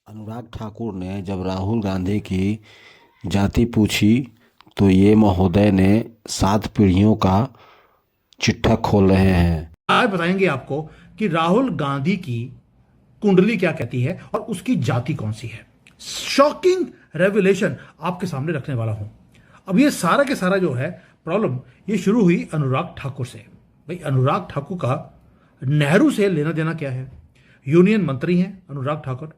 अनुराग ठाकुर ने जब राहुल गांधी की जाति पूछी तो ये महोदय ने 7 पीढ़ियों का चिट्ठा खोल रहे हैं। आज बताएंगे आपको कि राहुल गांधी की कुंडली क्या कहती है और उसकी जाति कौन सी है। शॉकिंग रेवलेशन आपके सामने रखने वाला हूं। अब ये सारा के सारा जो है प्रॉब्लम ये शुरू हुई अनुराग ठाकुर से। भाई अनुराग ठाकुर का नेहरू से लेना देना क्या है। यूनियन मंत्री हैं अनुराग ठाकुर।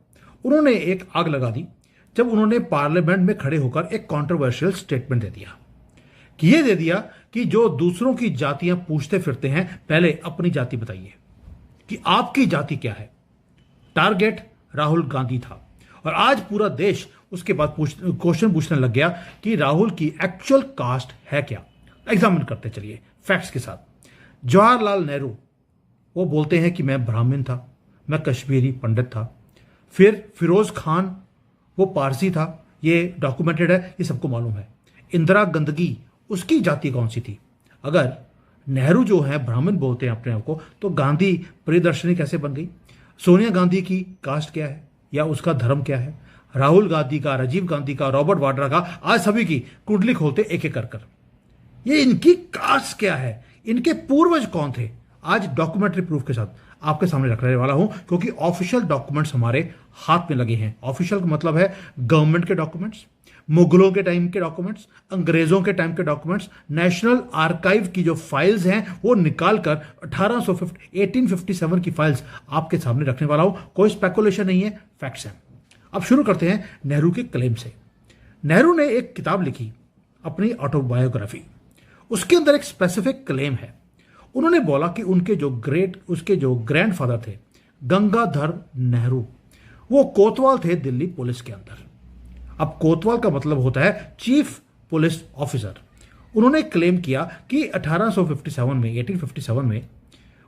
उन्होंने एक आग लगा दी जब उन्होंने पार्लियामेंट में खड़े होकर एक कंट्रोवर्शियल स्टेटमेंट दे दिया कि जो दूसरों की जातियां पूछते फिरते हैं पहले अपनी जाति बताइए कि आपकी जाति क्या है। टारगेट राहुल गांधी था और आज पूरा देश उसके बाद क्वेश्चन पूछने लग गया कि राहुल की एक्चुअल कास्ट है क्या। एग्जामिन करते चलिए फैक्ट्स के साथ। जवाहरलाल नेहरू वो बोलते हैं कि मैं ब्राह्मण था, मैं कश्मीरी पंडित था। फिर फिरोज खान वो पारसी था, ये डॉक्यूमेंटेड है, ये सबको मालूम है। इंदिरा गांधी उसकी जाति कौन सी थी। अगर नेहरू जो है ब्राह्मण बोलते हैं अपने आप को, तो गांधी प्रियदर्शनी कैसे बन गई। सोनिया गांधी की कास्ट क्या है या उसका धर्म क्या है। राहुल गांधी का, राजीव गांधी का, रॉबर्ट वाड्रा का, आज सभी की कुंडली खोलते एक एक कर ये इनकी कास्ट क्या है, इनके पूर्वज कौन थे। आज डॉक्यूमेंट्री प्रूफ के साथ आपके सामने रखने वाला हूं, क्योंकि ऑफिशियल डॉक्यूमेंट्स हमारे हाथ में लगे हैं। ऑफिशियल का मतलब है गवर्नमेंट के डॉक्यूमेंट्स, मुगलों के टाइम के डॉक्यूमेंट्स, अंग्रेजों के टाइम के डॉक्यूमेंट्स, नेशनल आर्काइव की जो फाइल्स हैं वो निकालकर 1857 की फाइल्स आपके सामने रखने वाला हूं। कोई स्पेकुलेशन नहीं है, फैक्ट्स हैं। अब शुरू करते हैं नेहरू के क्लेम से। नेहरू ने एक किताब लिखी अपनी ऑटोबायोग्राफी। उसके अंदर एक स्पेसिफिक क्लेम है। उन्होंने बोला कि उसके जो ग्रैंडफादर थे गंगाधर नेहरू, वो कोतवाल थे दिल्ली पुलिस के अंदर। अब कोतवाल का मतलब होता है चीफ पुलिस ऑफिसर। उन्होंने क्लेम किया कि 1857 में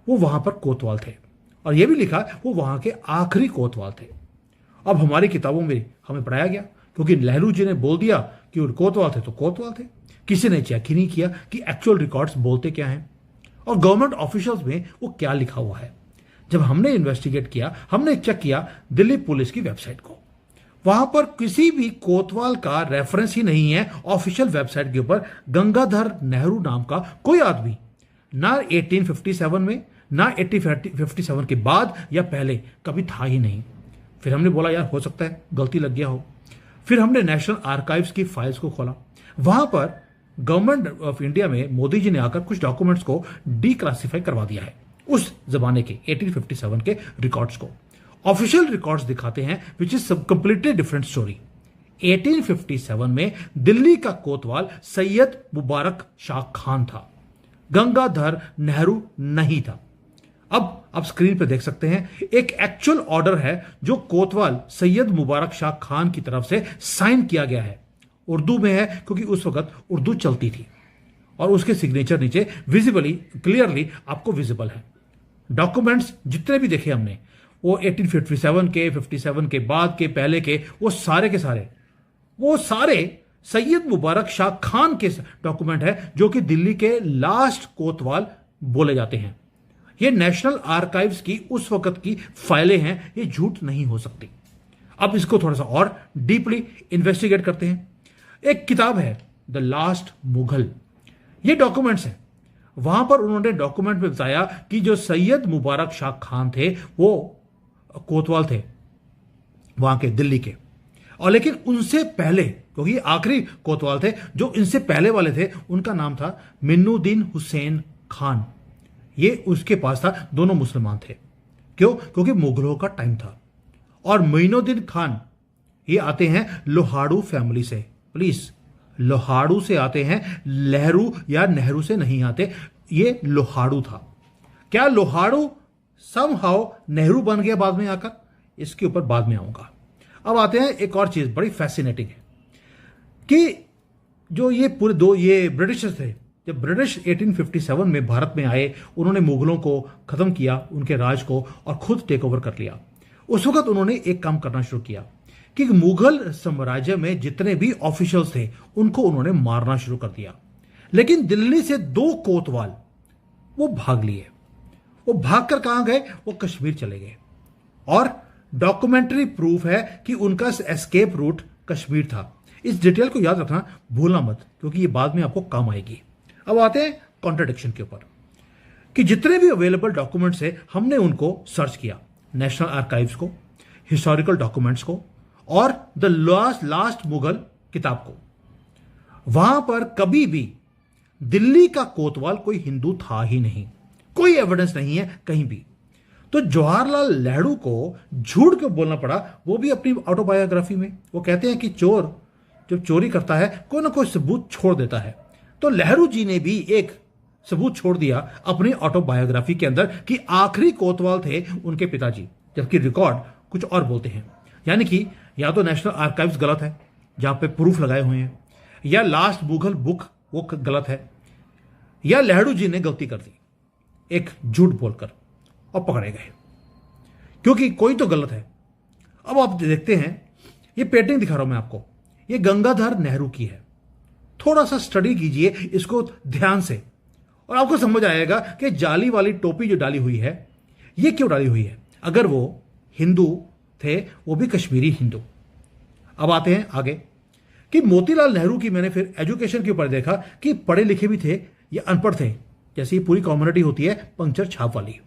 वो वहां पर कोतवाल थे और यह भी लिखा वो वहां के आखिरी कोतवाल थे। अब हमारी किताबों में हमें पढ़ाया गया, क्योंकि नेहरू जी ने बोल दिया कि वो कोतवाल थे तो कोतवाल थे। किसी ने चेक ही नहीं किया कि एक्चुअल रिकॉर्ड्स बोलते क्या हैं और गवर्नमेंट ऑफिशियल्स में वो क्या लिखा हुआ है। जब हमने इन्वेस्टिगेट किया, हमने चेक किया दिल्ली पुलिस की वेबसाइट को, वहां पर किसी भी कोतवाल का रेफरेंस ही नहीं है। ऑफिशियल वेबसाइट के ऊपर गंगाधर नेहरू नाम का कोई आदमी ना 1857 में ना 1857 के बाद या पहले कभी था ही नहीं। फिर हमने बोला यार हो सकता है गलती लग गया हो। फिर हमने नेशनल आर्काइव्स की फाइल्स को खोला। वहां पर गवर्नमेंट ऑफ इंडिया में मोदी जी ने आकर कुछ डॉक्यूमेंट्स को डीक्लासिफाई करवा दिया है। उस जमाने के 1857 के रिकॉर्ड्स को ऑफिशियल रिकॉर्ड्स दिखाते हैं, which is completely different story. 1857 में दिल्ली का कोतवाल सैयद मुबारक शाह खान था, गंगाधर नेहरू नहीं था। अब आप स्क्रीन पर देख सकते हैं एक एक्चुअल ऑर्डर है जो कोतवाल सैयद मुबारक शाह खान की तरफ से साइन किया गया है। उर्दू में है क्योंकि उस वक्त उर्दू चलती थी और उसके सिग्नेचर नीचे विजिबली क्लियरली आपको विजिबल है। डॉक्यूमेंट्स जितने भी देखे हमने, वो 1857 के, 57 के बाद के, पहले के, वो सारे सैयद मुबारक शाह खान के डॉक्यूमेंट है, जो कि दिल्ली के लास्ट कोतवाल बोले जाते हैं। ये नेशनल आर्काइव्स की उस वक्त की फाइलें हैं, ये झूठ नहीं हो सकती। अब इसको थोड़ा सा और डीपली इन्वेस्टिगेट करते हैं। एक किताब है द लास्ट मुगल, ये डॉक्यूमेंट्स हैं। वहां पर उन्होंने डॉक्यूमेंट में बताया कि जो सैयद मुबारक शाह खान थे वो कोतवाल थे वहां के दिल्ली के, और लेकिन उनसे पहले, क्योंकि आखिरी कोतवाल थे, जो इनसे पहले वाले थे उनका नाम था मिन्नुद्दीन हुसैन खान। ये उसके पास था, दोनों मुसलमान थे। क्यों? क्योंकि मुगलों का टाइम था। और मोइनुद्दीन खान ये आते हैं लोहाड़ू फैमिली से। प्लीज, लोहाड़ू से आते हैं, लहरू या नेहरू से नहीं आते। ये लोहाड़ू था। क्या लोहाड़ू समहाउ नेहरू बन गया बाद में आकर? इसके ऊपर बाद में आऊंगा। अब आते हैं एक और चीज बड़ी फैसिनेटिंग है कि जो ये ब्रिटिशर्स थे, जब ब्रिटिश 1857 में भारत में आए, उन्होंने मुगलों को खत्म किया, उनके राज को, और खुद टेक ओवर कर लिया। उस वक्त उन्होंने एक काम करना शुरू किया कि मुगल साम्राज्य में जितने भी ऑफिशियल्स थे उनको उन्होंने मारना शुरू कर दिया। लेकिन दिल्ली से 2 कोतवाल वो भाग लिए। वो भागकर कहां गए? वो कश्मीर चले गए और डॉक्यूमेंट्री प्रूफ है कि उनका एस्केप रूट कश्मीर था। इस डिटेल को याद रखना, भूलना मत, क्योंकि ये बाद में आपको काम आएगी। अब आते हैं कॉन्ट्रडिक्शन के ऊपर कि जितने भी अवेलेबल डॉक्यूमेंट्स है हमने उनको सर्च किया, नेशनल आर्काइव्स को, हिस्टोरिकल डॉक्यूमेंट्स को और द लास्ट मुगल किताब को। वहां पर कभी भी दिल्ली का कोतवाल कोई हिंदू था ही नहीं, कोई एविडेंस नहीं है कहीं भी। तो जवाहरलाल नेहरू को झूठ क्यों बोलना पड़ा, वो भी अपनी ऑटोबायोग्राफी में। वो कहते हैं कि चोर जब चोरी करता है कोई ना कोई सबूत छोड़ देता है, तो नेहरू जी ने भी एक सबूत छोड़ दिया अपनी ऑटोबायोग्राफी के अंदर कि आखिरी कोतवाल थे उनके पिताजी, जबकि रिकॉर्ड कुछ और बोलते हैं। यानी कि या तो नेशनल आर्काइव्स गलत है जहां पे प्रूफ लगाए हुए हैं, या लास्ट मुगल बुक वो गलत है, या नेहरू जी ने गलती कर दी एक झूठ बोलकर और पकड़े गए, क्योंकि कोई तो गलत है। अब आप देखते हैं, ये पेंटिंग दिखा रहा हूं मैं आपको, ये गंगाधर नेहरू की है। थोड़ा सा स्टडी कीजिए इसको ध्यान से और आपको समझ आएगा कि जाली वाली टोपी जो डाली हुई है ये क्यों डाली हुई है। अगर वो हिंदू थे, वो भी कश्मीरी हिंदू। अब आते हैं आगे कि मोतीलाल नेहरू की मैंने फिर एजुकेशन के ऊपर देखा कि पढ़े लिखे भी थे या अनपढ़ थे, जैसे पूरी कम्युनिटी होती है पंक्चर छाप वाली।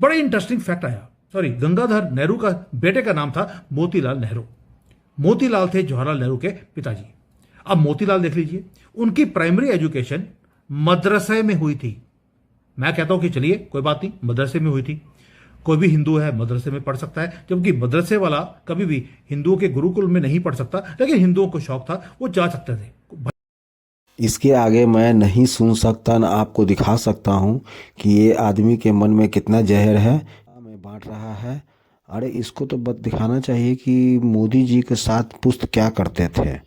बड़े इंटरेस्टिंग फैक्ट आया। गंगाधर नेहरू का बेटे का नाम था मोतीलाल नेहरू। मोतीलाल थे जवाहरलाल नेहरू के पिताजी। अब मोतीलाल देख लीजिए, उनकी प्राइमरी एजुकेशन मदरसे में हुई थी। मैं कहता हूं कि चलिए कोई बात नहीं, मदरसे में हुई थी, कोई भी हिंदू है मदरसे में पढ़ सकता है, जबकि मदरसे वाला कभी भी हिंदुओं के गुरुकुल में नहीं पढ़ सकता, लेकिन हिंदुओं को शौक था, वो जा सकते थे। इसके आगे मैं नहीं सुन सकता, ना आपको दिखा सकता हूँ कि ये आदमी के मन में कितना जहर है। मैं बांट रहा है, अरे इसको तो बस दिखाना चाहिए कि मोदी जी के साथ पुस्त क्या करते थे।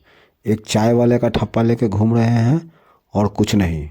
एक चाय वाले का ठप्पा लेके घूम रहे हैं और कुछ नहीं।